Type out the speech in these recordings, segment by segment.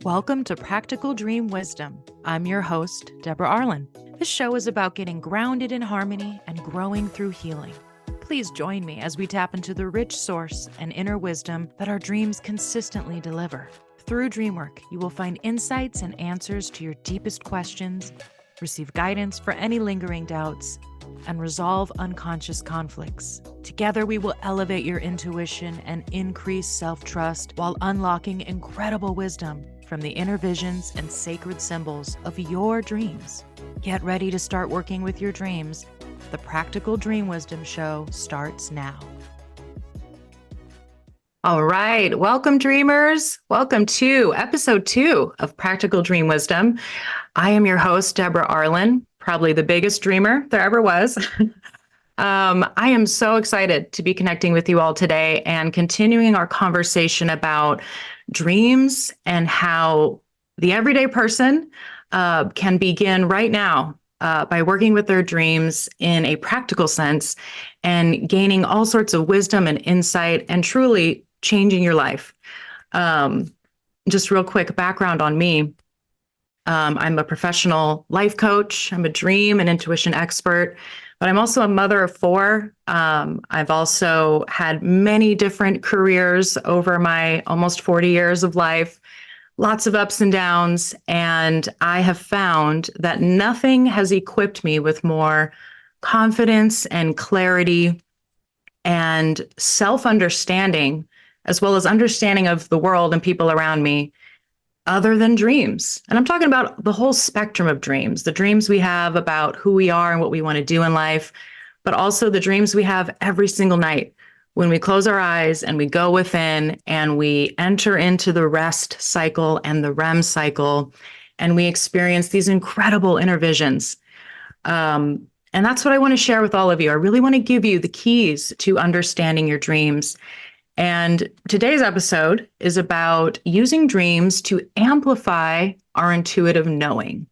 Welcome to Practical Dream Wisdom. I'm your host, Debra Arlyn. This show is about getting grounded in harmony and growing through healing. Please join me as we tap into the rich source and inner wisdom that our dreams consistently deliver. Through dream work, you will find insights and answers to your deepest questions, receive guidance for any lingering doubts, and resolve unconscious conflicts. Together, we will elevate your intuition and increase self-trust while unlocking incredible wisdom from the inner visions and sacred symbols of your dreams. Get ready to start working with your dreams. The Practical Dream Wisdom Show starts now. All right. Welcome, dreamers. Welcome to episode 2 of Practical Dream Wisdom. I am your host, Debra Arlyn, probably the biggest dreamer there ever was. I am so excited to be connecting with you all today and continuing our conversation about dreams and how the everyday person can begin right now by working with their dreams in a practical sense and gaining all sorts of wisdom and insight and truly changing your life. Just real quick background on me. I'm a professional life coach. I'm a dream and intuition expert, but I'm also a mother of 4. I've also had many different careers over my almost 40 years of life, lots of ups and downs. And I have found that nothing has equipped me with more confidence and clarity and self-understanding, as well as understanding of the world and people around me, other than dreams. And I'm talking about the whole spectrum of dreams, the dreams we have about who we are and what we want to do in life, but also the dreams we have every single night when we close our eyes and we go within and we enter into the rest cycle and the REM cycle, and we experience these incredible inner visions. And that's what I want to share with all of you. I really want to give you the keys to understanding your dreams. And today's episode is about using dreams to amplify our intuitive knowing.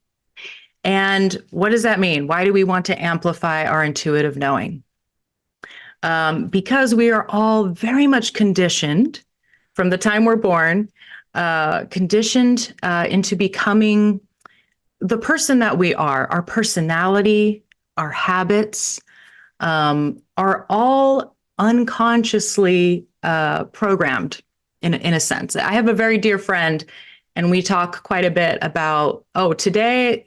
And what does that mean? Why do we want to amplify our intuitive knowing? Because we are all very much conditioned from the time we're born, conditioned into becoming the person that we are. Our personality, our habits are all unconsciously programmed in a sense. I have a very dear friend, and we talk quite a bit about, today,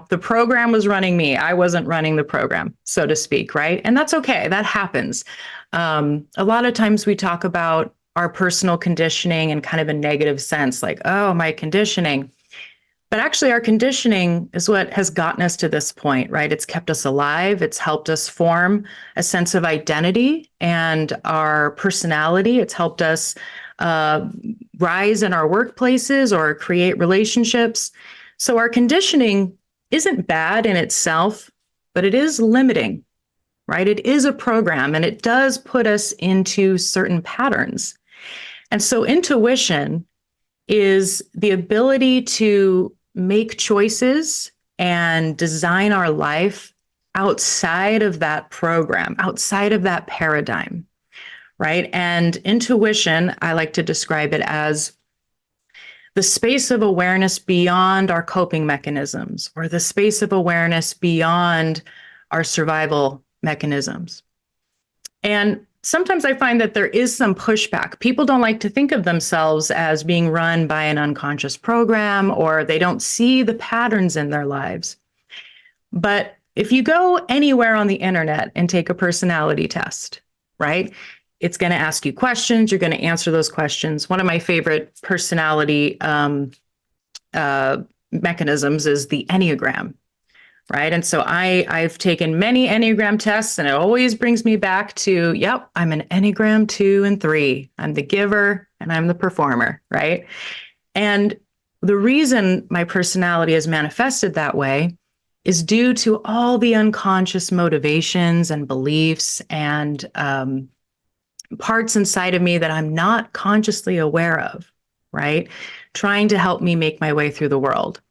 the program was running me. I wasn't running the program, so to speak, right? And that's okay. That happens. A lot of times we talk about our personal conditioning in kind of a negative sense, like, my conditioning. But actually, our conditioning is what has gotten us to this point, right? It's kept us alive. It's helped us form a sense of identity and our personality. It's helped us rise in our workplaces or create relationships. So our conditioning isn't bad in itself, but it is limiting, right? It is a program, and it does put us into certain patterns. And so intuition is the ability to make choices and design our life outside of that program, outside of that paradigm, right? And intuition, I like to describe it as the space of awareness beyond our coping mechanisms, or the space of awareness beyond our survival mechanisms. And sometimes I find that there is some pushback. People don't like to think of themselves as being run by an unconscious program, or they don't see the patterns in their lives. But if you go anywhere on the internet and take a personality test, right, it's going to ask you questions. You're going to answer those questions. One of my favorite personality mechanisms is the Enneagram. Right. And so I've taken many Enneagram tests, and it always brings me back to, I'm an Enneagram 2 and 3. I'm the giver and I'm the performer. Right. And the reason my personality is manifested that way is due to all the unconscious motivations and beliefs and parts inside of me that I'm not consciously aware of. Right. Trying to help me make my way through the world.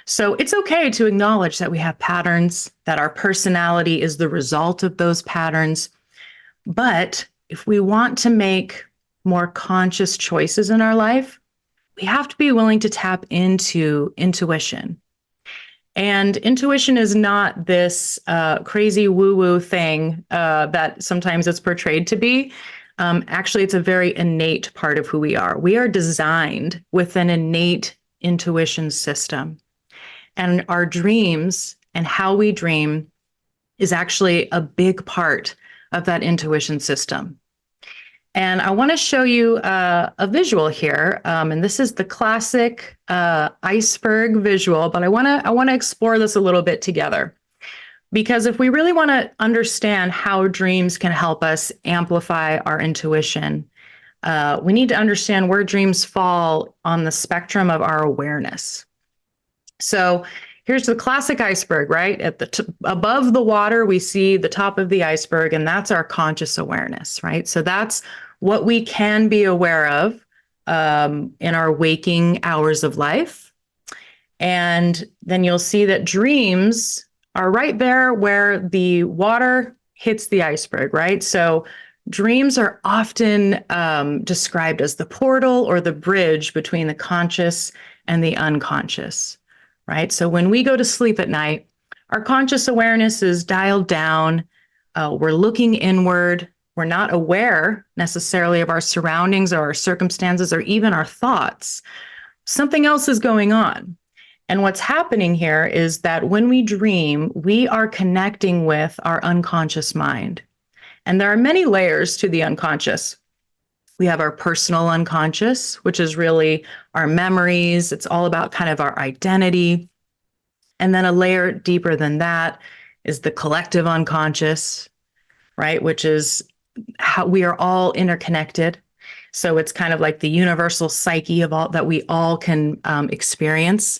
So it's okay to acknowledge that we have patterns, that our personality is the result of those patterns. But if we want to make more conscious choices in our life, we have to be willing to tap into intuition. And intuition is not this crazy woo-woo thing that sometimes it's portrayed to be. Actually, it's a very innate part of who we are. We are designed with an innate intuition system. And our dreams and how we dream is actually a big part of that intuition system. And I want to show you a visual here, and this is the classic iceberg visual. But I want to explore this a little bit together, because if we really want to understand how dreams can help us amplify our intuition, we need to understand where dreams fall on the spectrum of our awareness. So here's the classic iceberg, right? At the above the water, we see the top of the iceberg, and that's our conscious awareness, right? So that's what we can be aware of in our waking hours of life. And then you'll see that dreams are right there where the water hits the iceberg, right? So dreams are often described as the portal or the bridge between the conscious and the unconscious, right? So when we go to sleep at night, our conscious awareness is dialed down. We're looking inward. We're not aware necessarily of our surroundings or our circumstances or even our thoughts. Something else is going on. And what's happening here is that when we dream, we are connecting with our unconscious mind. And there are many layers to the unconscious. We have our personal unconscious, which is really our memories. It's all about kind of our identity. And then a layer deeper than that is the collective unconscious, right? Which is how we are all interconnected. So it's kind of like the universal psyche of all that we all can experience.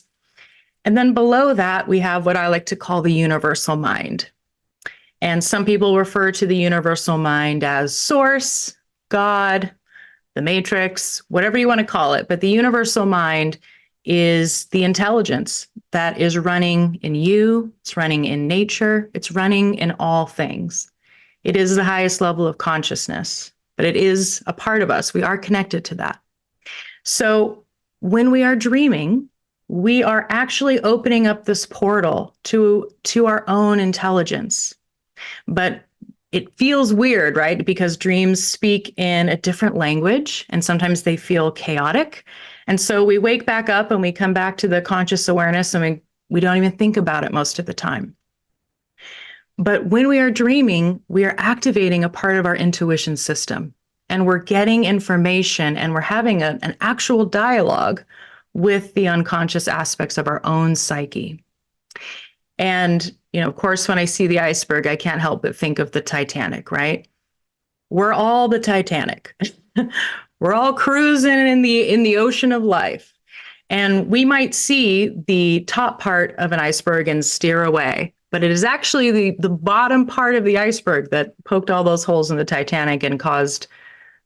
And then below that, we have what I like to call the universal mind. And some people refer to the universal mind as source, God, the matrix, whatever you want to call it. But the universal mind is the intelligence that is running in you. It's running in nature. It's running in all things. It is the highest level of consciousness, but it is a part of us. We are connected to that. So when we are dreaming, we are actually opening up this portal to our own intelligence. But it feels weird, right? Because dreams speak in a different language, and sometimes they feel chaotic. And so we wake back up and we come back to the conscious awareness, and we don't even think about it most of the time. But when we are dreaming, we are activating a part of our intuition system, and we're getting information, and we're having an actual dialogue with the unconscious aspects of our own psyche. And, of course, when I see the iceberg, I can't help but think of the Titanic, right? We're all the Titanic. We're all cruising in the ocean of life. And we might see the top part of an iceberg and steer away, but it is actually the bottom part of the iceberg that poked all those holes in the Titanic and caused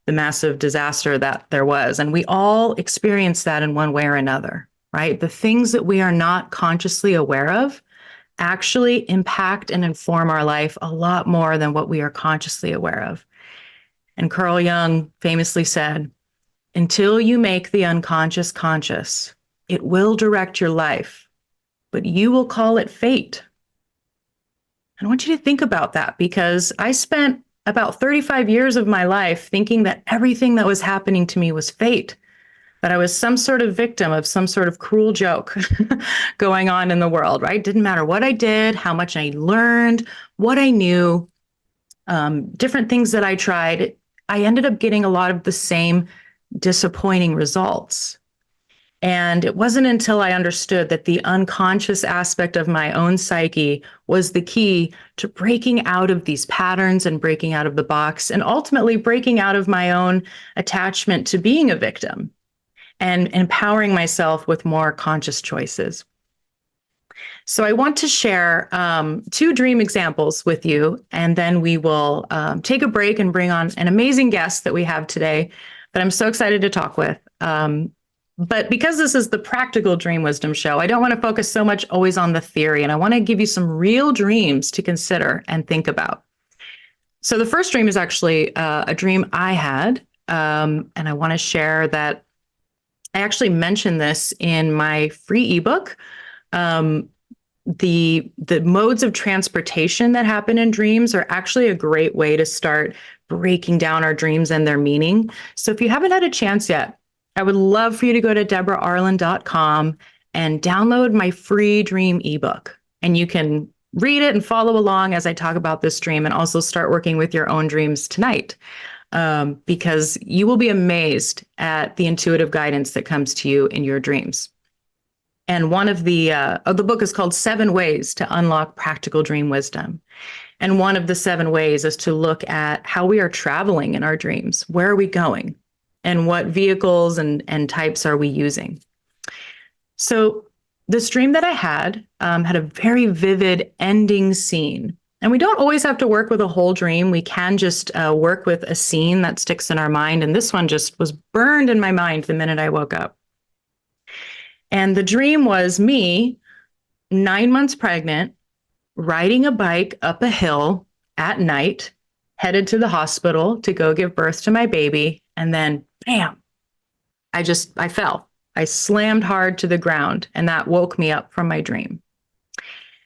the massive disaster that there was. And we all experience that in one way or another, right? The things that we are not consciously aware of actually impact and inform our life a lot more than what we are consciously aware of. And Carl Jung famously said, "Until you make the unconscious conscious, it will direct your life, but you will call it fate." And I want you to think about that, because I spent about 35 years of my life thinking that everything that was happening to me was fate, that I was some sort of victim of some sort of cruel joke going on in the world, right? Didn't matter what I did, how much I learned, what I knew, different things that I tried. I ended up getting a lot of the same disappointing results. And it wasn't until I understood that the unconscious aspect of my own psyche was the key to breaking out of these patterns and breaking out of the box, and ultimately breaking out of my own attachment to being a victim and empowering myself with more conscious choices. So I want to share 2 dream examples with you, and then we will take a break and bring on an amazing guest that we have today that I'm so excited to talk with. But because this is the practical dream wisdom show, I don't want to focus so much always on the theory, and I want to give you some real dreams to consider and think about. So the first dream is actually a dream I had, and I want to share that I actually mentioned this in my free ebook. Um, the modes of transportation that happen in dreams are actually a great way to start breaking down our dreams and their meaning. So if you haven't had a chance yet, I would love for you to go to debraarlyn.com and download my free dream ebook. And you can read it and follow along as I talk about this dream, and also start working with your own dreams tonight. Because you will be amazed at the intuitive guidance that comes to you in your dreams. And one of the book is called 7 Ways to Unlock Practical Dream Wisdom. And one of the 7 ways is to look at how we are traveling in our dreams. Where are we going? And what vehicles and types are we using? So this dream that I had a very vivid ending scene. And we don't always have to work with a whole dream. We can just work with a scene that sticks in our mind. And this one just was burned in my mind the minute I woke up. And the dream was me, 9 months pregnant, riding a bike up a hill at night, headed to the hospital to go give birth to my baby. And then, bam, I fell. I slammed hard to the ground, and that woke me up from my dream.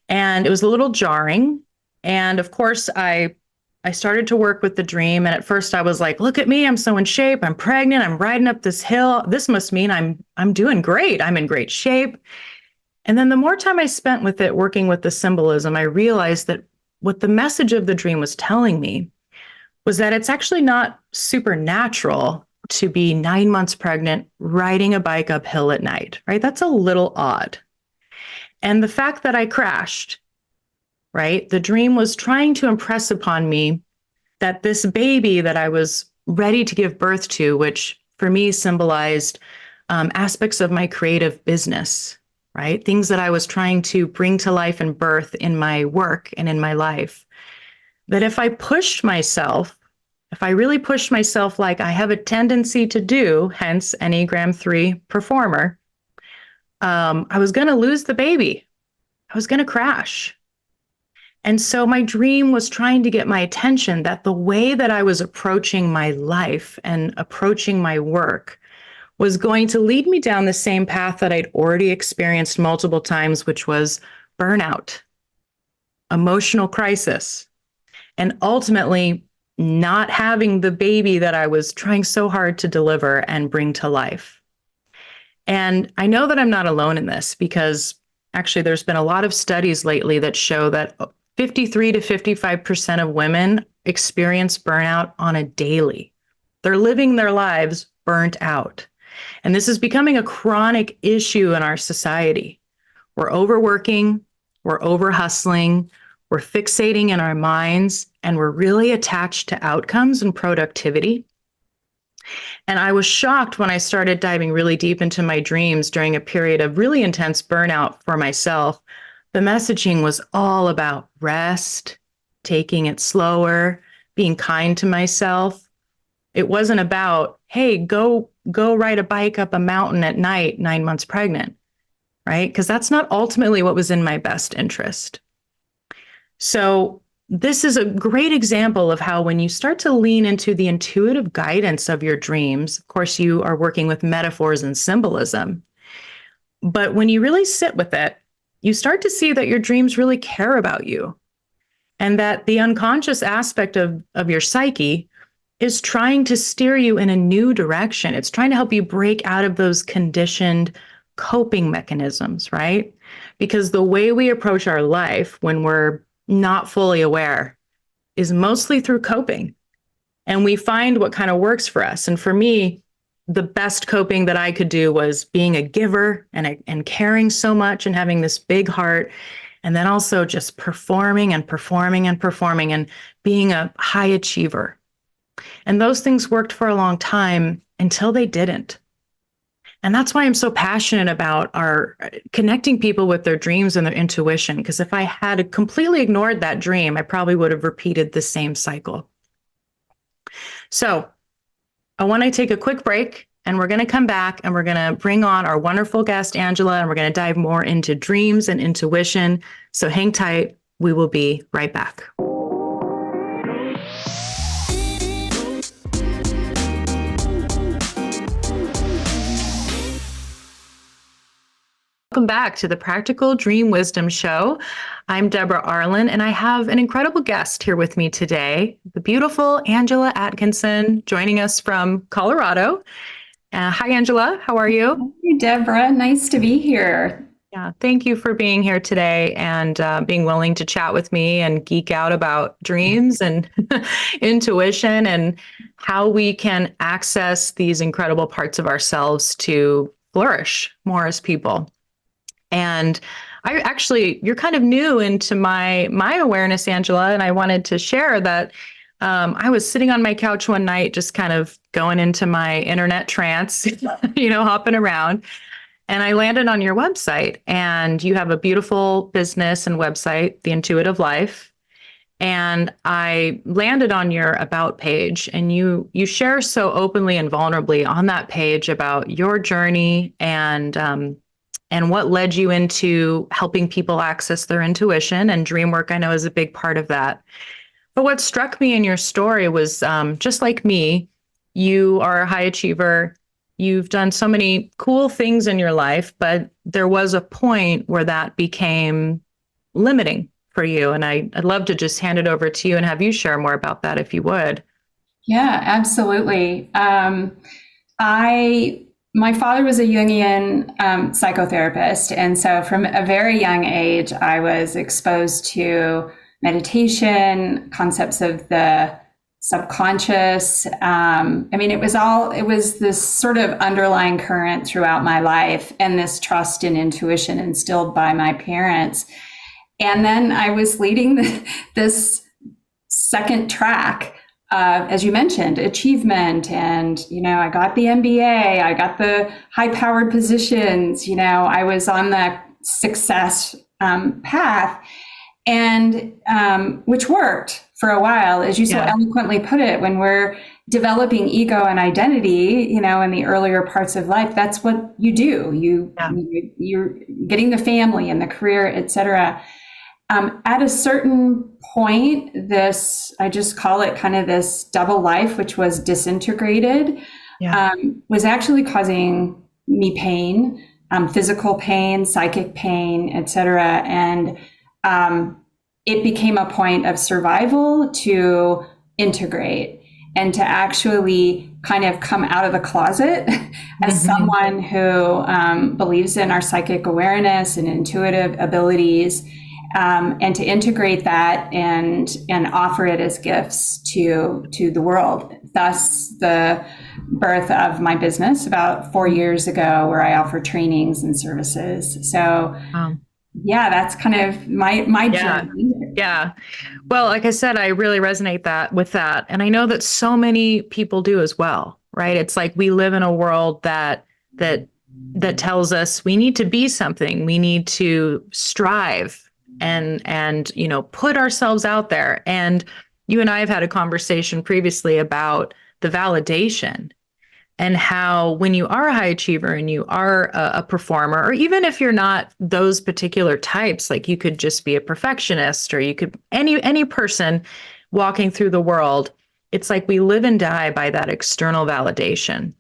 And it was a little jarring. And of course, I started to work with the dream. And at first I was like, look at me, I'm so in shape. I'm pregnant. I'm riding up this hill. This must mean I'm doing great. I'm in great shape. And then the more time I spent with it, working with the symbolism, I realized that what the message of the dream was telling me was that it's actually not supernatural to be 9 months pregnant, riding a bike uphill at night, right? That's a little odd. And the fact that I crashed, right? The dream was trying to impress upon me that this baby that I was ready to give birth to, which for me symbolized aspects of my creative business, right? Things that I was trying to bring to life and birth in my work and in my life. That if I pushed myself, if I really pushed myself like I have a tendency to do, hence Enneagram 3 performer, I was going to lose the baby. I was going to crash. And so my dream was trying to get my attention that the way that I was approaching my life and approaching my work was going to lead me down the same path that I'd already experienced multiple times, which was burnout, emotional crisis, and ultimately not having the baby that I was trying so hard to deliver and bring to life. And I know that I'm not alone in this, because actually there's been a lot of studies lately that show that 53 to 55% of women experience burnout on a daily. They're living their lives burnt out. And this is becoming a chronic issue in our society. We're overworking, we're overhustling, we're fixating in our minds, and we're really attached to outcomes and productivity. And I was shocked when I started diving really deep into my dreams during a period of really intense burnout for myself. The messaging was all about rest, taking it slower, being kind to myself. It wasn't about, hey, go ride a bike up a mountain at night, 9 months pregnant, right? Because that's not ultimately what was in my best interest. So this is a great example of how when you start to lean into the intuitive guidance of your dreams, of course, you are working with metaphors and symbolism. But when you really sit with it, you start to see that your dreams really care about you, and that the unconscious aspect of your psyche is trying to steer you in a new direction. It's trying to help you break out of those conditioned coping mechanisms, right? Because the way we approach our life when we're not fully aware is mostly through coping. And we find what kind of works for us. And for me, the best coping that I could do was being a giver and caring so much and having this big heart. And then also just performing and performing and performing and being a high achiever. And those things worked for a long time until they didn't. And that's why I'm so passionate about our connecting people with their dreams and their intuition. Because if I had completely ignored that dream, I probably would have repeated the same cycle. So I want to take a quick break, and we're going to come back and we're going to bring on our wonderful guest, Angela, and we're going to dive more into dreams and intuition. So hang tight. We will be right back. Welcome back to the Practical Dream Wisdom Show. I'm Debra Arlyn, and I have an incredible guest here with me today, the beautiful Angela Atkinson, joining us from Colorado. Hi, Angela. How are you? Hey, Deborah. Nice to be here. Yeah, thank you for being here today and being willing to chat with me and geek out about dreams and intuition and how we can access these incredible parts of ourselves to flourish more as people. And you're kind of new into my awareness, Angela, and I wanted to share that I was sitting on my couch one night, just kind of going into my internet trance, hopping around. And I landed on your website, and you have a beautiful business and website, The Intuitive Life. And I landed on your about page, and you share so openly and vulnerably on that page about your journey and what led you into helping people access their intuition, and dream work, I know, is a big part of that. But what struck me in your story was just like me, you are a high achiever. You've done so many cool things in your life, but there was a point where that became limiting for you. And I'd love to just hand it over to you and have you share more about that if you would. Yeah, absolutely. My father was a Jungian psychotherapist, and so from a very young age, I was exposed to meditation, concepts of the subconscious. It was this sort of underlying current throughout my life, and this trust and intuition instilled by my parents. And then I was leading this second track, as you mentioned, achievement. And, I got the MBA, I got the high powered positions, I was on the success path, and which worked for a while. As you so eloquently put it, when we're developing ego and identity, in the earlier parts of life, that's what you do. You're getting the family and the career, et cetera. At a certain point, I just call it kind of this double life, which was disintegrated, was actually causing me pain, physical pain, psychic pain, et cetera. And it became a point of survival to integrate and to actually kind of come out of the closet as someone who believes in our psychic awareness and intuitive abilities, and to integrate that and offer it as gifts to the world. Thus, the birth of my business about 4 years ago, where I offer trainings and services. So, that's kind of my journey. Yeah. Well, like I said, I really resonate with that. And I know that so many people do as well, right? It's like we live in a world that tells us we need to be something. We need to strive and put ourselves out there. And you and I have had a conversation previously about the validation and how when you are a high achiever and you are a performer, or even if you're not those particular types, like you could just be a perfectionist, or you could any person walking through the world, it's like we live and die by that external validation.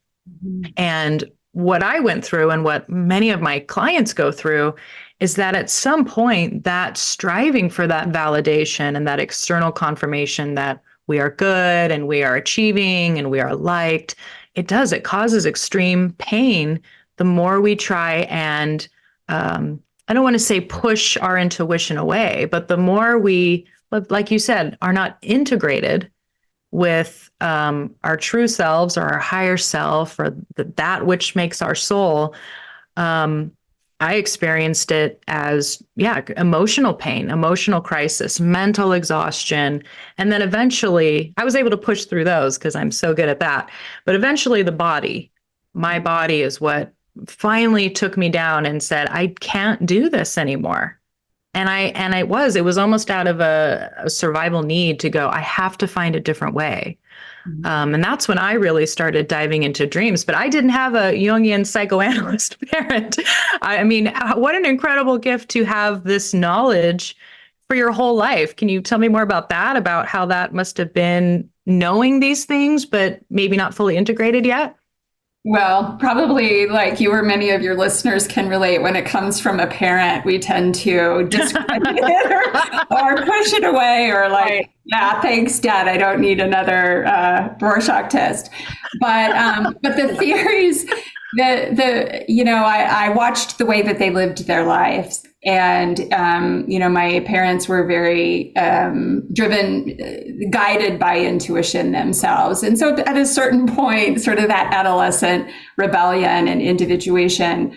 And what I went through and what many of my clients go through is that at some point, that striving for that validation and that external confirmation that we are good and we are achieving and we are liked, it causes extreme pain the more we try and, I don't want to say push our intuition away, but the more we, like you said, are not integrated with our true selves or our higher self or that which makes our soul. I experienced it as, emotional pain, emotional crisis, mental exhaustion. And then eventually I was able to push through those because I'm so good at that. But eventually my body is what finally took me down and said, I can't do this anymore. And it was almost out of a survival need to go, I have to find a different way. And that's when I really started diving into dreams. But I didn't have a Jungian psychoanalyst parent. I mean, what an incredible gift to have this knowledge for your whole life. Can you tell me more about that, about how that must have been knowing these things, but maybe not fully integrated yet? Well, probably like you or many of your listeners can relate, when it comes from a parent, we tend to discredit it or push it away, or like, Right. yeah, thanks, Dad, I don't need another Rorschach test. But the theories, I watched the way that they lived their lives. And, my parents were very driven, guided by intuition themselves. And so at a certain point, sort of that adolescent rebellion and individuation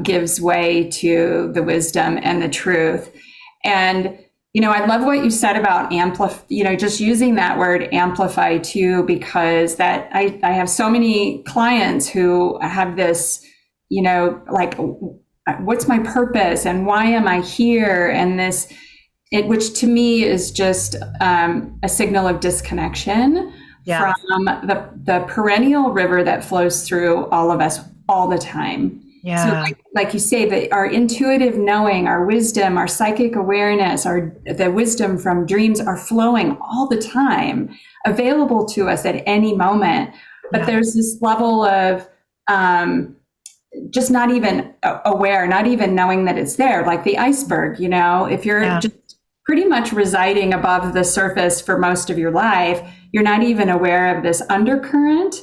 gives way to the wisdom and the truth. And, I love what you said about just using that word amplify too, because that I have so many clients who have this, like, what's my purpose and why am I here? And which to me is just a signal of disconnection from the perennial river that flows through all of us all the time. Yeah. So like you say, that our intuitive knowing, our wisdom, our psychic awareness, the wisdom from dreams are flowing all the time, available to us at any moment. But there's this level of just not even aware, not even knowing that it's there, like the iceberg, if you're just pretty much residing above the surface for most of your life, you're not even aware of this undercurrent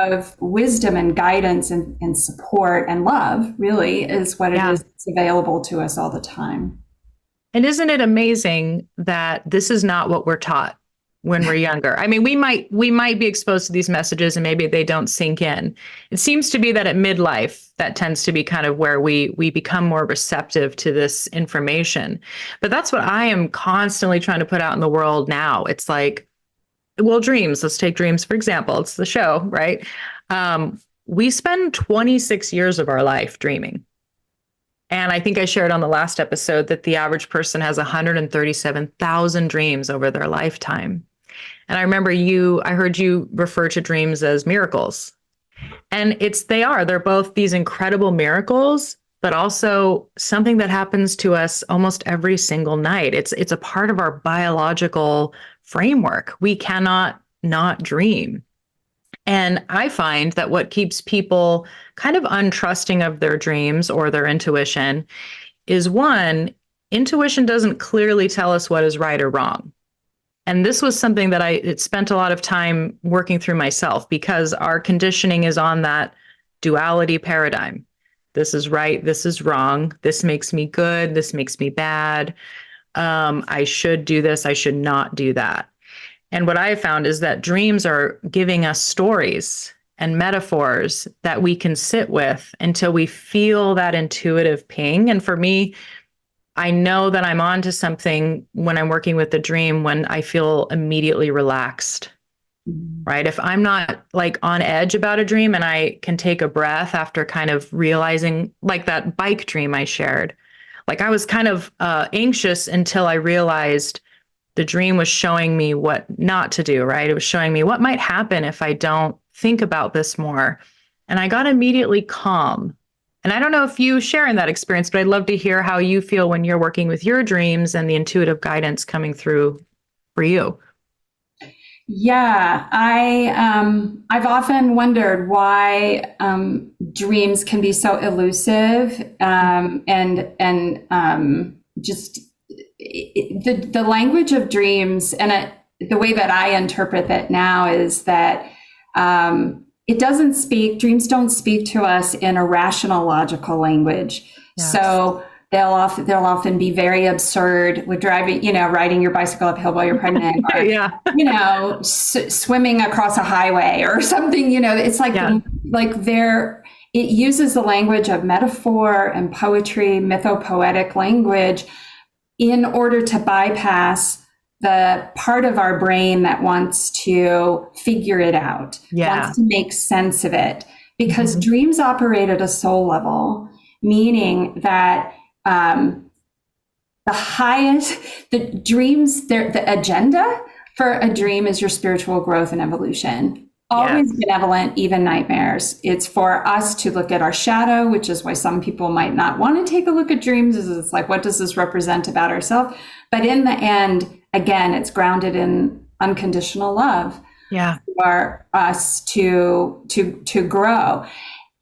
of wisdom and guidance and support and love, really, is what it is that's available to us all the time. And isn't it amazing that this is not what we're taught when we're younger? I mean, we might be exposed to these messages and maybe they don't sink in. It seems to be that at midlife, that tends to be kind of where we become more receptive to this information. But that's what I am constantly trying to put out in the world now. It's like, well, dreams, let's take dreams, for example. It's the show, right? We spend 26 years of our life dreaming. And I think I shared on the last episode that the average person has 137,000 dreams over their lifetime. And I remember I heard you refer to dreams as miracles. And they're both these incredible miracles, but also something that happens to us almost every single night. It's a part of our biological framework. We cannot not dream. And I find that what keeps people kind of untrusting of their dreams or their intuition is, one, intuition doesn't clearly tell us what is right or wrong. And this was something that I spent a lot of time working through myself, because our conditioning is on that duality paradigm. This is right, this is wrong. This makes me good, this makes me bad. I should do this, I should not do that. And what I have found is that dreams are giving us stories and metaphors that we can sit with until we feel that intuitive ping. And for me, I know that I'm onto something when I'm working with the dream, when I feel immediately relaxed, right? If I'm not like on edge about a dream and I can take a breath after kind of realizing, like that bike dream I shared, like I was kind of anxious until I realized the dream was showing me what not to do, right? It was showing me what might happen if I don't think about this more. And I got immediately calm. And I don't know if you share in that experience, but I'd love to hear how you feel when you're working with your dreams and the intuitive guidance coming through for you. Yeah, I've often wondered why dreams can be so elusive, and just the language of dreams, and the way that I interpret it now is that dreams don't speak to us in a rational, logical language. Yes. So they'll often be very absurd, with riding your bicycle uphill while you're pregnant, or, swimming across a highway or something, it's like, it uses the language of metaphor and poetry, mythopoetic language, in order to bypass the part of our brain that wants to figure it out, wants to make sense of it. Because dreams operate at a soul level, meaning that the agenda for a dream is your spiritual growth and evolution. Always benevolent, even nightmares. It's for us to look at our shadow, which is why some people might not want to take a look at dreams. It's like, what does this represent about ourselves? But in the end, again, it's grounded in unconditional love. Yeah. for us to grow.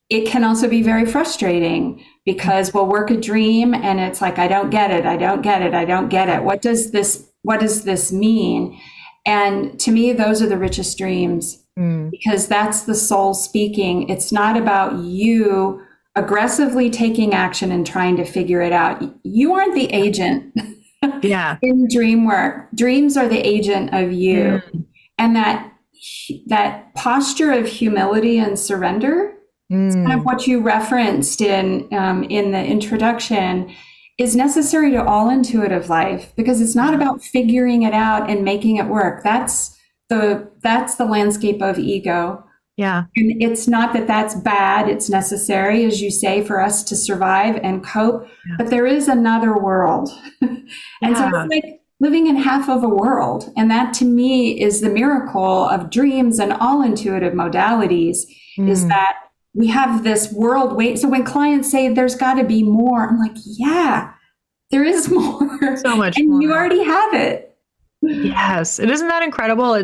It can also be very frustrating because we'll work a dream and it's like, I don't get it. I don't get it. I don't get it. What does this mean? And to me, those are the richest dreams because that's the soul speaking. It's not about you aggressively taking action and trying to figure it out. You aren't the agent Yeah. in dream work. Dreams are the agent of you. And that posture of humility and surrender, it's kind of what you referenced in the introduction, is necessary to all intuitive life because it's not about figuring it out and making it work. That's the landscape of ego. Yeah. And it's not that that's bad. It's necessary, as you say, for us to survive and cope. But there is another world. And so it's like living in half of a world. And that to me is the miracle of dreams and all intuitive modalities is that we have this world. So when clients say there's got to be more, I'm like, yeah, there is more. So much and more. you already have it. Yes. And isn't that incredible?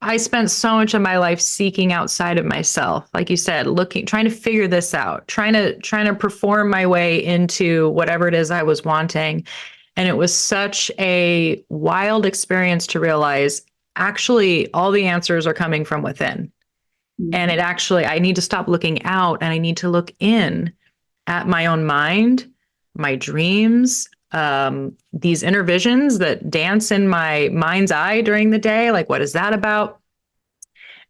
I spent so much of my life seeking outside of myself. Like you said, trying to figure this out, trying to perform my way into whatever it is I was wanting. And it was such a wild experience to realize actually all the answers are coming from within. And I need to stop looking out and I need to look in at my own mind, my dreams, these inner visions that dance in my mind's eye during the day. Like, what is that about?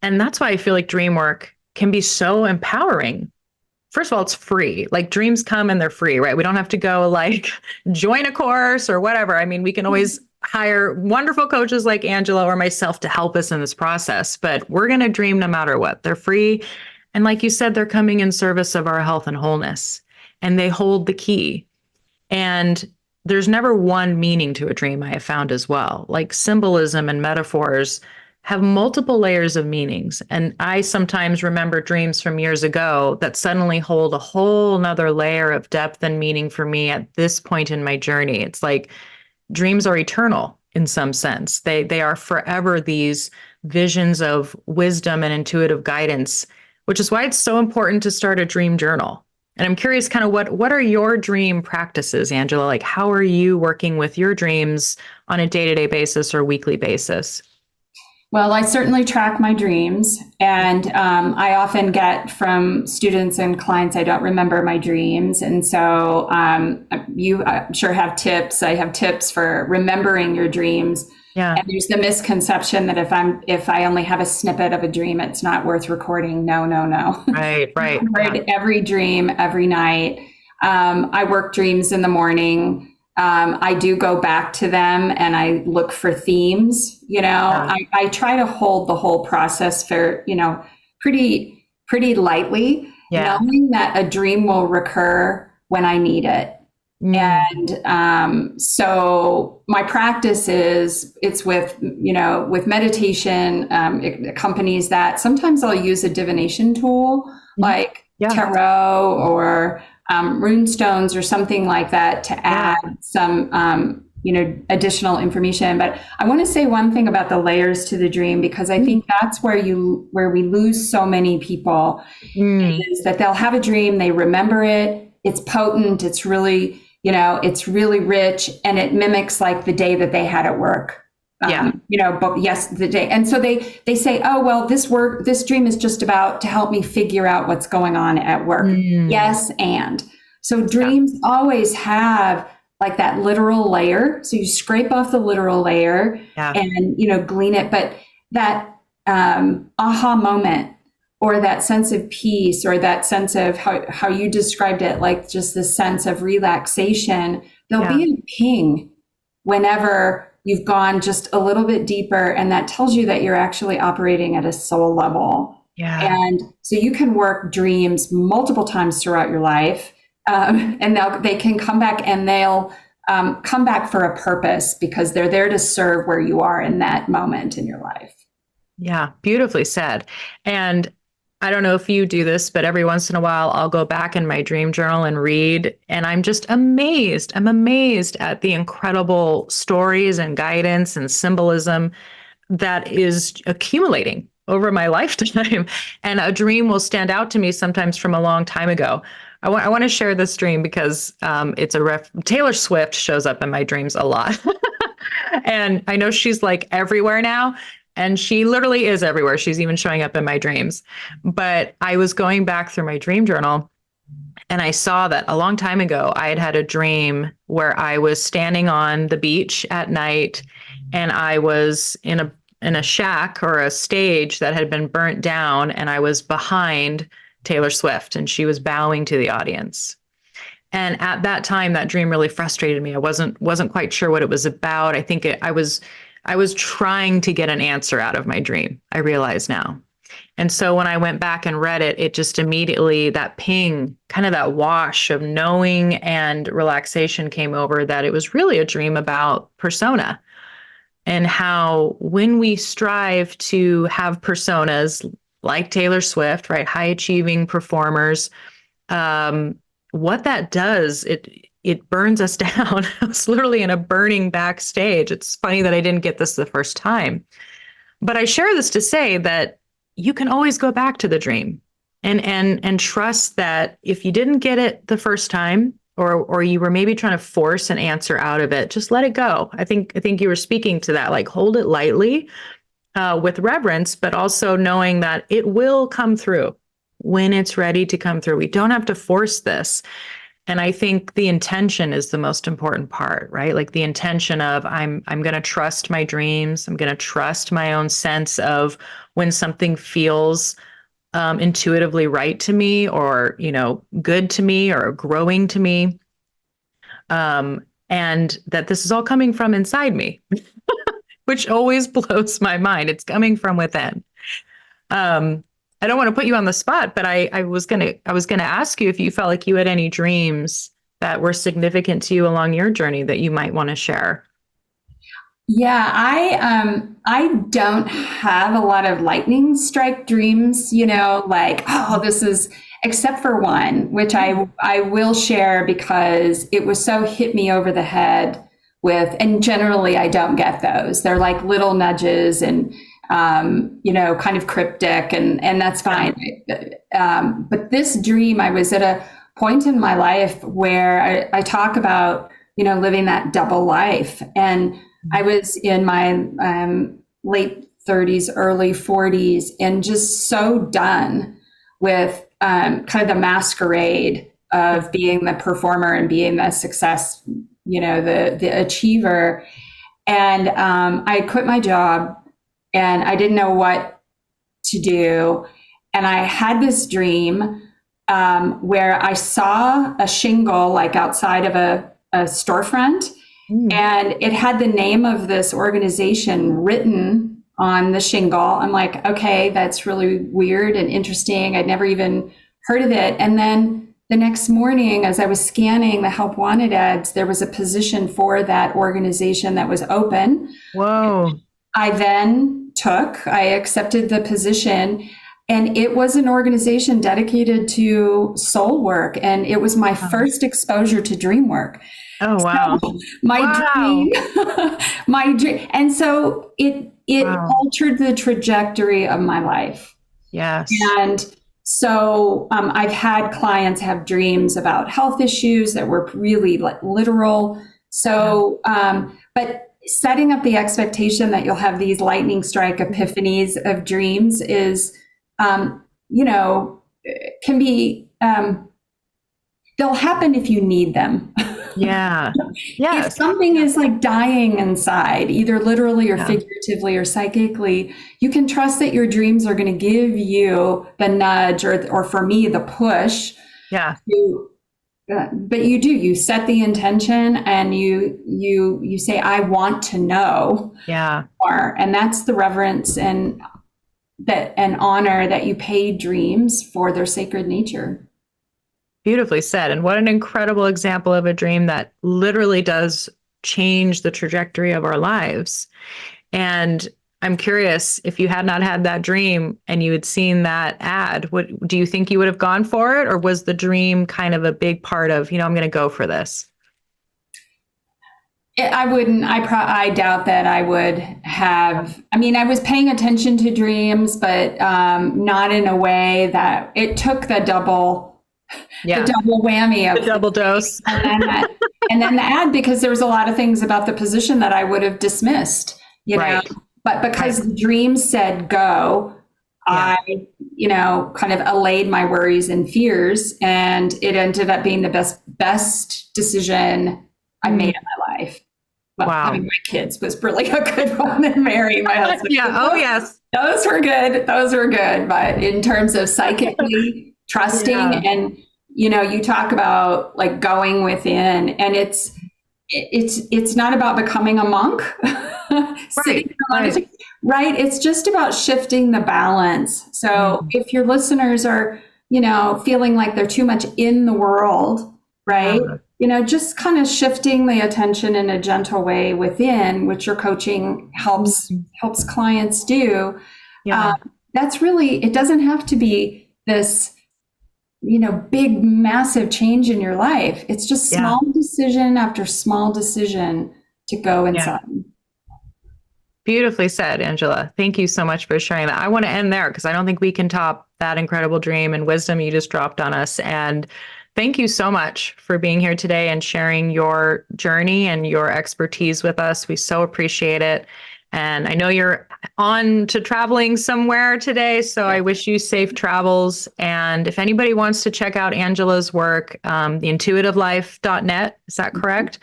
And that's why I feel like dream work can be so empowering. First of all, it's free. Like dreams come and they're free, right? We don't have to go like join a course or whatever. I mean, we can always hire wonderful coaches like Angela or myself to help us in this process, but we're going to dream no matter what. They're free. And like you said, they're coming in service of our health and wholeness, and they hold the key. And there's never one meaning to a dream, I have found as well. Like symbolism and metaphors have multiple layers of meanings. And I sometimes remember dreams from years ago that suddenly hold a whole nother layer of depth and meaning for me at this point in my journey. It's like dreams are eternal in some sense. They are forever these visions of wisdom and intuitive guidance, which is why it's so important to start a dream journal. And I'm curious kind of what are your dream practices, Angela? Like how are you working with your dreams on a day-to-day basis or weekly basis? Well, I certainly track my dreams, and I often get from students and clients, I don't remember my dreams. And so you I'm sure have tips. I have tips for remembering your dreams. Yeah. And there's the misconception that if I only have a snippet of a dream, it's not worth recording. No. Right. I record every dream every night. I work dreams in the morning. I do go back to them and I look for themes. I try to hold the whole process for, pretty lightly, knowing that a dream will recur when I need it. And so my practice it's with meditation. It accompanies that. Sometimes I'll use a divination tool like tarot or rune stones or something like that to add some additional information. But I want to say one thing about the layers to the dream, because I think that's where we lose so many people, is that they'll have a dream, they remember it, it's potent, it's really rich, and it mimics like the day that they had at work. But yes, the day. And so they say, oh, well, this dream is just about to help me figure out what's going on at work. Yes. And so dreams always have like that literal layer. So you scrape off the literal layer and, glean it. But that aha moment or that sense of peace or that sense of how you described it, like just this sense of relaxation, there'll be a ping whenever you've gone just a little bit deeper, and that tells you that you're actually operating at a soul level. And so you can work dreams multiple times throughout your life, and they can come back, and they'll come back for a purpose because they're there to serve where you are in that moment in your life. Yeah, beautifully said. And I don't know if you do this, but every once in a while, I'll go back in my dream journal and read, and I'm just amazed. I'm amazed at the incredible stories and guidance and symbolism that is accumulating over my lifetime. And a dream will stand out to me sometimes from a long time ago. I want to share this dream because it's Taylor Swift shows up in my dreams a lot. And I know she's like everywhere now. And she literally is everywhere. She's even showing up in my dreams. But I was going back through my dream journal and I saw that a long time ago, I had had a dream where I was standing on the beach at night and I was in a shack or a stage that had been burnt down, and I was behind Taylor Swift and she was bowing to the audience. And at that time, that dream really frustrated me. I wasn't quite sure what it was about. I think I was trying to get an answer out of my dream. I realize now. And so when I went back and read it, it just immediately, that ping, kind of that wash of knowing and relaxation came over that it was really a dream about persona, and how when we strive to have personas like Taylor Swift, right, high achieving performers, what that does, it burns us down. I was literally in a burning backstage. It's funny that I didn't get this the first time, but I share this to say that you can always go back to the dream and trust that if you didn't get it the first time, or you were maybe trying to force an answer out of it, just let it go. I think you were speaking to that, like hold it lightly, with reverence, but also knowing that it will come through when it's ready to come through. We don't have to force this. And I think the intention is the most important part, right? Like the intention of I'm going to trust my dreams. I'm going to trust my own sense of when something feels intuitively right to me, or, good to me, or growing to me. And that this is all coming from inside me, which always blows my mind. It's coming from within. I don't want to put you on the spot, but I was gonna ask you if you felt like you had any dreams that were significant to you along your journey that you might want to share. Yeah, I don't have a lot of lightning strike dreams, like, oh, this is, except for one, which I will share because it was so hit me over the head with, and generally I don't get those. They're like little nudges and kind of cryptic, and that's fine. But this dream, I was at a point in my life where I talk about, living that double life. And I was in my late 30s, early 40s, and just so done with kind of the masquerade of being the performer and being the success, the achiever. And I quit my job and I didn't know what to do. And I had this dream where I saw a shingle like outside of a storefront. And it had the name of this organization written on the shingle. I'm like, okay, that's really weird and interesting. I'd never even heard of it. And then the next morning, as I was scanning the help wanted ads, there was a position for that organization that was open. Whoa. I accepted the position, and it was an organization dedicated to soul work. And it was my first exposure to dream work. Oh, wow. So my dream. And so it altered the trajectory of my life. Yes. And so I've had clients have dreams about health issues that were really like literal. So, but setting up the expectation that you'll have these lightning strike epiphanies of dreams is, can be, they'll happen if you need them. Yeah. Yes. If something is like dying inside, either literally or figuratively or psychically, you can trust that your dreams are going to give you the nudge or for me, the push. Yeah. But you set the intention and you say, I want to know. Yeah. More. And that's the reverence and honor that you pay dreams for their sacred nature. Beautifully said. And what an incredible example of a dream that literally does change the trajectory of our lives. And I'm curious, if you had not had that dream and you had seen that ad, do you think you would have gone for it? Or was the dream kind of a big part of, I'm going to go for this? I wouldn't. I doubt that I would have. I mean, I was paying attention to dreams, but not in a way that it took the Yeah. double whammy The of double dose. and then that, and then the ad, because there was a lot of things about the position that I would have dismissed, Right. but because Right. the dream said go, Yeah. I, kind of allayed my worries and fears, and it ended up being the best decision I made in my life. Well, Wow. having my kids was really a good one, and marrying my husband. Yeah. Oh, yes. Those were good. Those were good. But in terms of psychically trusting, Yeah. and you talk about like going within, and it's not about becoming a monk, sitting in a Right. right. It's just about shifting the balance. So if your listeners are, feeling like they're too much in the world, right? Just kind of shifting the attention in a gentle way within, which your coaching helps clients do. Yeah. That's really, it doesn't have to be this, big, massive change in your life. It's just small decision after small decision to go inside. Beautifully said, Angela. Thank you so much for sharing that. I want to end there because I don't think we can top that incredible dream and wisdom you just dropped on us. And thank you so much for being here today and sharing your journey and your expertise with us. We so appreciate it. And I know you're on to traveling somewhere today, so I wish you safe travels. And if anybody wants to check out Angela's work, theintuitivelife.net, is that correct?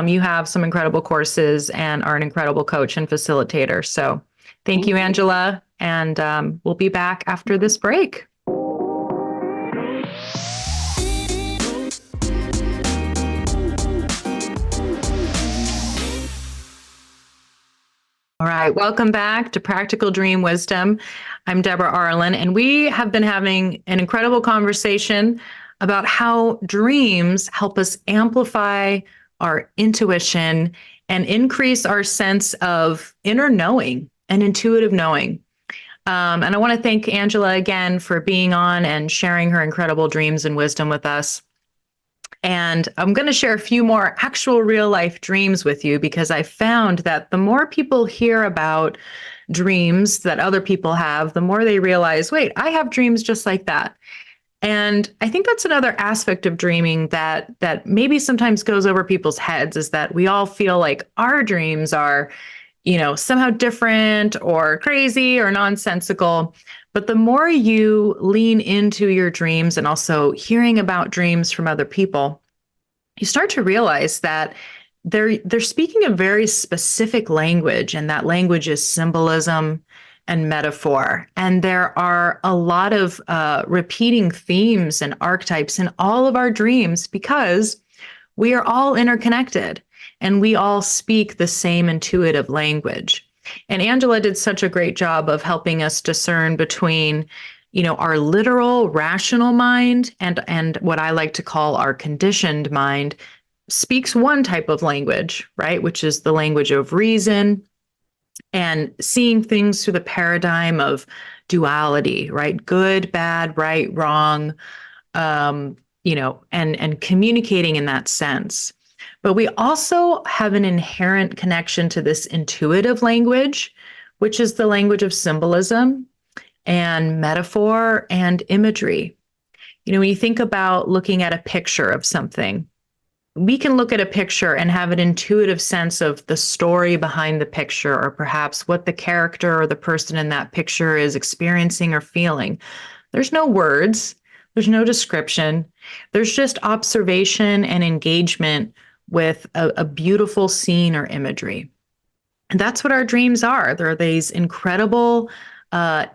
You have some incredible courses and are an incredible coach and facilitator. So thank you, Angela. And we'll be back after this break. All right, welcome back to Practical Dream Wisdom. I'm Debra Arlyn, and we have been having an incredible conversation about how dreams help us amplify our intuition and increase our sense of inner knowing and intuitive knowing. And I want to thank Angela again for being on and sharing her incredible dreams and wisdom with us. And I'm going to share a few more actual real life dreams with you because I found that the more people hear about dreams that other people have, the more they realize, wait, I have dreams just like that. And I think that's another aspect of dreaming that maybe sometimes goes over people's heads, is that we all feel like our dreams are, somehow different or crazy or nonsensical. But the more you lean into your dreams and also hearing about dreams from other people, you start to realize that they're speaking a very specific language, and that language is symbolism and metaphor. And there are a lot of repeating themes and archetypes in all of our dreams because we are all interconnected and we all speak the same intuitive language. And Angela did such a great job of helping us discern between, our literal rational mind and what I like to call our conditioned mind speaks one type of language, right? Which is the language of reason and seeing things through the paradigm of duality, right? Good, bad, right, wrong, and communicating in that sense. But we also have an inherent connection to this intuitive language, which is the language of symbolism and metaphor and imagery. When you think about looking at a picture of something, we can look at a picture and have an intuitive sense of the story behind the picture, or perhaps what the character or the person in that picture is experiencing or feeling. There's no words, there's no description, there's just observation and engagement with a beautiful scene or imagery. And that's what our dreams are. There are these incredible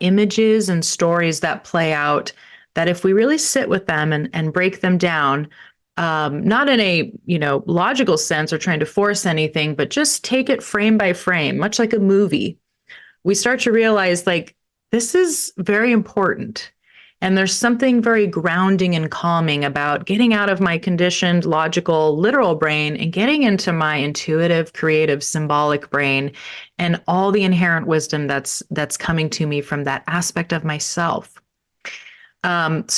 images and stories that play out that if we really sit with them and break them down, not in a logical sense or trying to force anything, but just take it frame by frame, much like a movie, we start to realize like this is very important. And there's something very grounding and calming about getting out of my conditioned, logical, literal brain and getting into my intuitive, creative, symbolic brain and all the inherent wisdom that's coming to me from that aspect of myself. So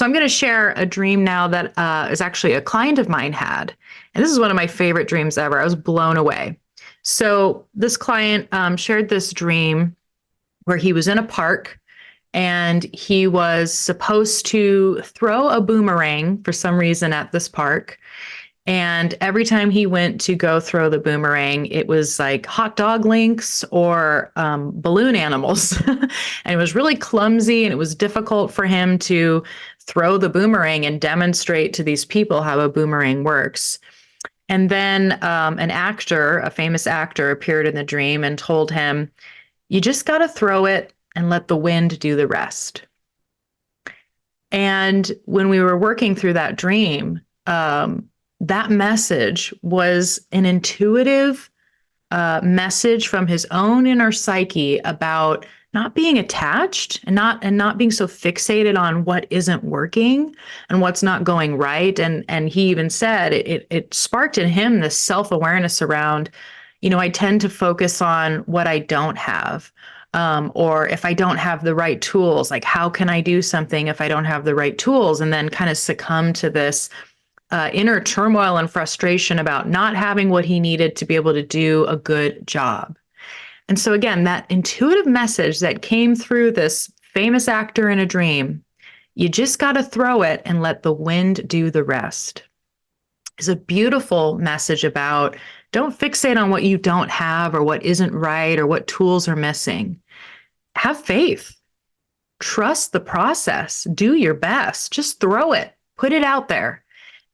I'm going to share a dream now that is actually a client of mine had. And this is one of my favorite dreams ever. I was blown away. So this client shared this dream where he was in a park and he was supposed to throw a boomerang for some reason at this park. And every time he went to go throw the boomerang, it was like hot dog links or balloon animals. And it was really clumsy and it was difficult for him to throw the boomerang and demonstrate to these people how a boomerang works. And then an actor, a famous actor, appeared in the dream and told him, "You just got to throw it and let the wind do the rest." And when we were working through that dream, that message was an intuitive message from his own inner psyche about not being attached and not being so fixated on what isn't working and what's not going right. And he even said it sparked in him this self-awareness around, I tend to focus on what I don't have. Or if I don't have the right tools, like how can I do something if I don't have the right tools? And then kind of succumb to this inner turmoil and frustration about not having what he needed to be able to do a good job. And so again, that intuitive message that came through this famous actor in a dream, you just got to throw it and let the wind do the rest, is a beautiful message about don't fixate on what you don't have or what isn't right or what tools are missing. Have faith. Trust the process. Do your best. Just throw it. Put it out there.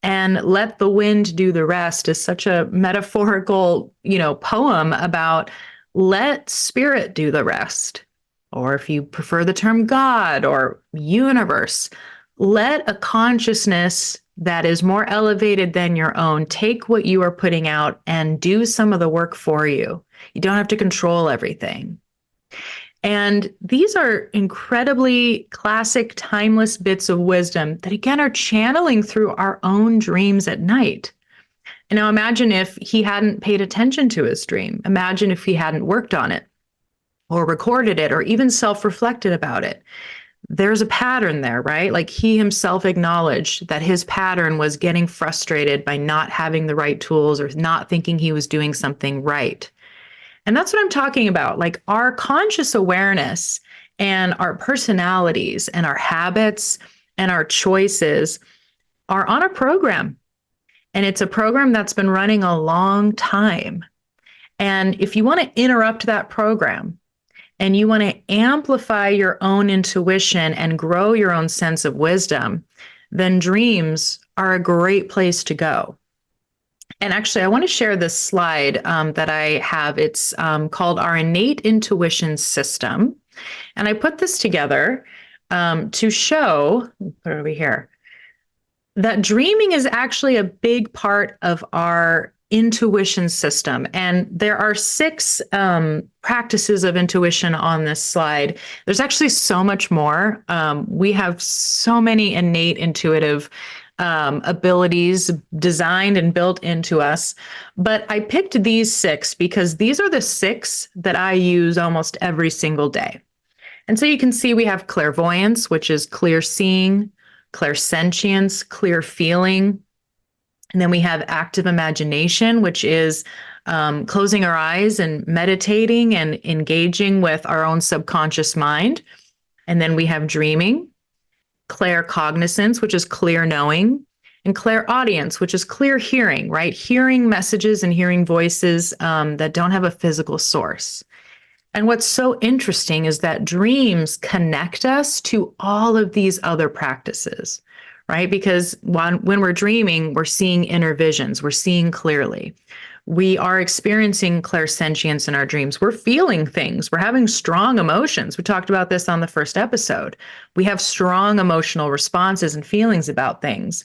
And let the wind do the rest is such a metaphorical, poem about let spirit do the rest. Or if you prefer the term God or universe, let a consciousness that is more elevated than your own take what you are putting out and do some of the work for you. You don't have to control everything. And these are incredibly classic, timeless bits of wisdom that, again, are channeling through our own dreams at night. And now imagine if he hadn't paid attention to his dream. Imagine if he hadn't worked on it or recorded it or even self-reflected about it. There's a pattern there, right? Like he himself acknowledged that his pattern was getting frustrated by not having the right tools or not thinking he was doing something right. And that's what I'm talking about. Like our conscious awareness and our personalities and our habits and our choices are on a program. And it's a program that's been running a long time. And if you want to interrupt that program and you want to amplify your own intuition and grow your own sense of wisdom, then dreams are a great place to go. And actually, I want to share this slide that I have. It's called our Innate Intuition System. And I put this together to show, put it over here, that dreaming is actually a big part of our intuition system. And there are 6 practices of intuition on this slide. There's actually so much more. We have so many innate intuitive abilities designed and built into us. But I picked these 6 because these are the 6 that I use almost every single day. And so you can see we have clairvoyance, which is clear seeing, clairsentience, clear feeling. And then we have active imagination, which is closing our eyes and meditating and engaging with our own subconscious mind. And then we have dreaming, claircognizance, which is clear knowing, and clairaudience, which is clear hearing, right? Hearing messages and hearing voices that don't have a physical source. And what's so interesting is that dreams connect us to all of these other practices, right? Because when we're dreaming, we're seeing inner visions, we're seeing clearly. We are experiencing clairsentience in our dreams. We're feeling things. We're having strong emotions. We talked about this on the first episode. We have strong emotional responses and feelings about things.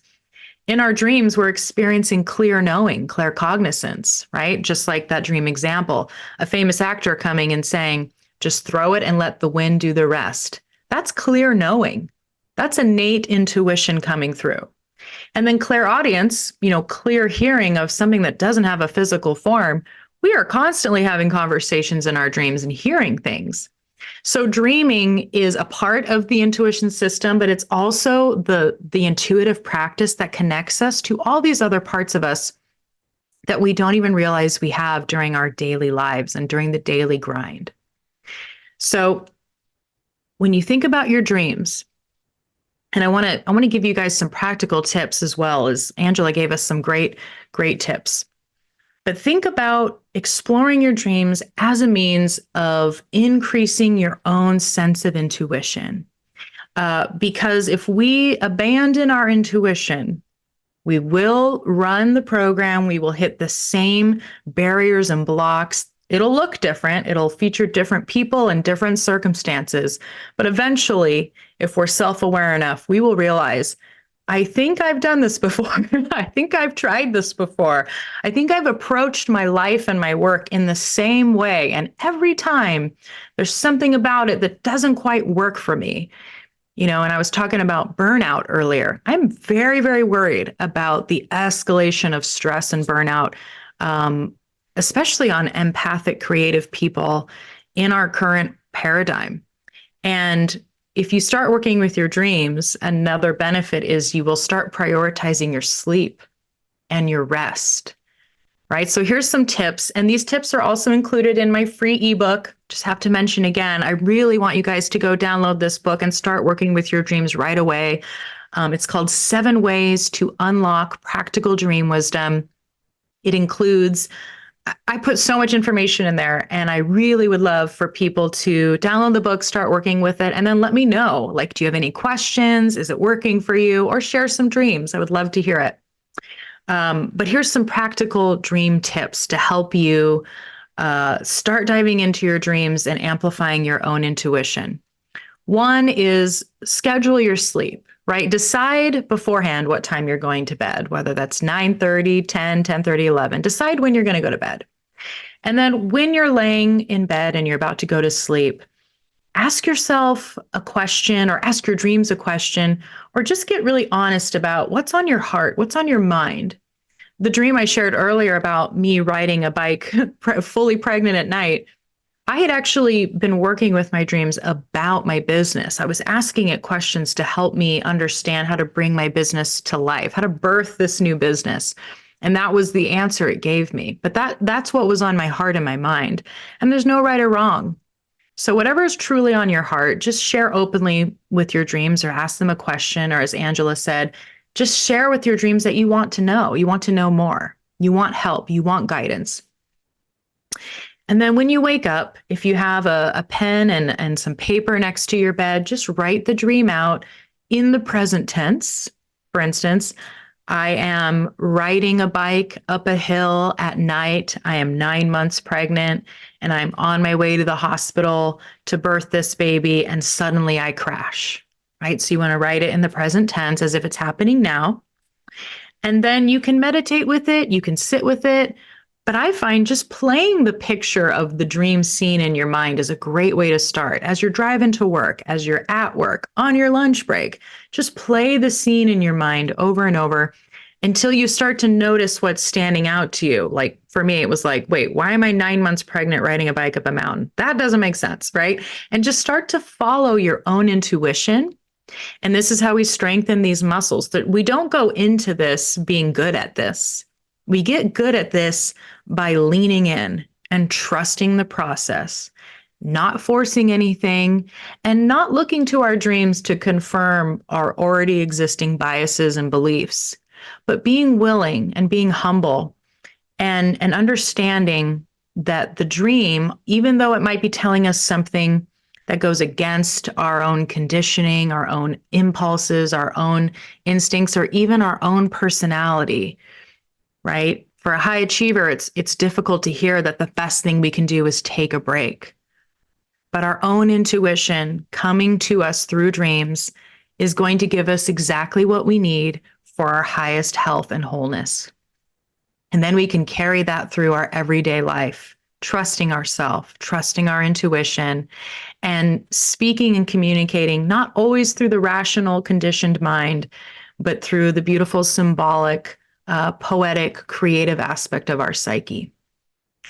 In our dreams, we're experiencing clear knowing, claircognizance, right? Just like that dream example, a famous actor coming and saying, just throw it and let the wind do the rest. That's clear knowing. That's innate intuition coming through. And then clairaudience, clear hearing of something that doesn't have a physical form. We are constantly having conversations in our dreams and hearing things. So dreaming is a part of the intuition system, but it's also the intuitive practice that connects us to all these other parts of us that we don't even realize we have during our daily lives and during the daily grind. So when you think about your dreams, and I want to give you guys some practical tips as well, as Angela gave us some great tips. But think about exploring your dreams as a means of increasing your own sense of intuition. Because if we abandon our intuition, we will run the program, we will hit the same barriers and blocks. It'll look different, it'll feature different people and different circumstances. But eventually, if we're self-aware enough, we will realize, I think I've done this before. I think I've tried this before. I think I've approached my life and my work in the same way. And every time there's something about it that doesn't quite work for me. And I was talking about burnout earlier. I'm very, very worried about the escalation of stress and burnout, especially on empathic, creative people in our current paradigm. And if you start working with your dreams, another benefit is you will start prioritizing your sleep and your rest, right? So here's some tips. And these tips are also included in my free ebook. Just have to mention again, I really want you guys to go download this book and start working with your dreams right away. It's called 7 Ways to Unlock Practical Dream Wisdom. It includes, I put so much information in there, and I really would love for people to download the book, start working with it, and then let me know, like, do you have any questions? Is it working for you? Or share some dreams. I would love to hear it. But here's some practical dream tips to help you start diving into your dreams and amplifying your own intuition. One is schedule your sleep, right? Decide beforehand what time you're going to bed, whether that's 9:30, 10, 10:30, 11. Decide when you're going to go to bed. And then when you're laying in bed and you're about to go to sleep, ask yourself a question, or ask your dreams a question, or just get really honest about what's on your heart, what's on your mind. The dream I shared earlier about me riding a bike fully pregnant at night, I had actually been working with my dreams about my business. I was asking it questions to help me understand how to bring my business to life, how to birth this new business. And that was the answer it gave me. But that's what was on my heart and my mind. And there's no right or wrong. So whatever is truly on your heart, just share openly with your dreams, or ask them a question. Or as Angela said, just share with your dreams that you want to know. You want to know more. You want help. You want guidance. And then when you wake up, if you have a pen and some paper next to your bed, just write the dream out in the present tense. For instance, I am riding a bike up a hill at night. I am 9 months pregnant, and I'm on my way to the hospital to birth this baby, and suddenly I crash, right? So you want to write it in the present tense as if it's happening now. And then you can meditate with it. You can sit with it. But I find just playing the picture of the dream scene in your mind is a great way to start. As you're driving to work, as you're at work, on your lunch break, just play the scene in your mind over and over until you start to notice what's standing out to you. Like for me, it was like, wait, why am I 9 months pregnant riding a bike up a mountain? That doesn't make sense, right? And just start to follow your own intuition. And this is how we strengthen these muscles. That we don't go into this being good at this. We get good at this by leaning in and trusting the process, not forcing anything, and not looking to our dreams to confirm our already existing biases and beliefs, but being willing and being humble and understanding that the dream, even though it might be telling us something that goes against our own conditioning, our own impulses, our own instincts, or even our own personality, right? For a high achiever, it's difficult to hear that the best thing we can do is take a break. But our own intuition coming to us through dreams is going to give us exactly what we need for our highest health and wholeness. And then we can carry that through our everyday life, trusting ourselves, trusting our intuition, and speaking and communicating, not always through the rational, conditioned mind, but through the beautiful, symbolic, poetic, creative aspect of our psyche.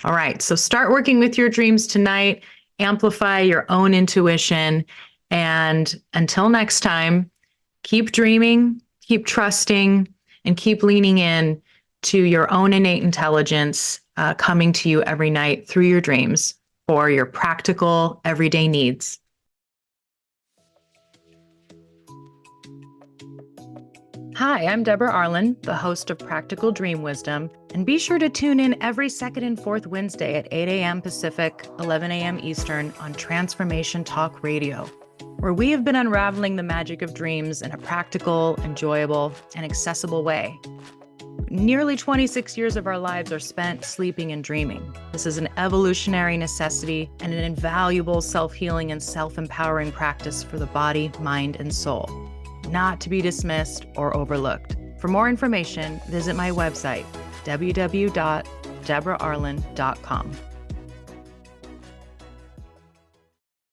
All right, so start working with your dreams tonight. amplify your own intuition. And until next time, keep dreaming, keep trusting, and keep leaning in to your own innate intelligence coming to you every night through your dreams for your practical everyday needs. Hi, I'm Debra Arlyn, the host of Practical Dream Wisdom, and be sure to tune in every second and fourth Wednesday at 8 a.m. Pacific, 11 a.m. Eastern on Transformation Talk Radio, where we have been unraveling the magic of dreams in a practical, enjoyable, and accessible way. Nearly 26 years of our lives are spent sleeping and dreaming. This is an evolutionary necessity and an invaluable self-healing and self-empowering practice for the body, mind, and soul, not to be dismissed or overlooked. For more information, visit my website, www.debraarlyn.com.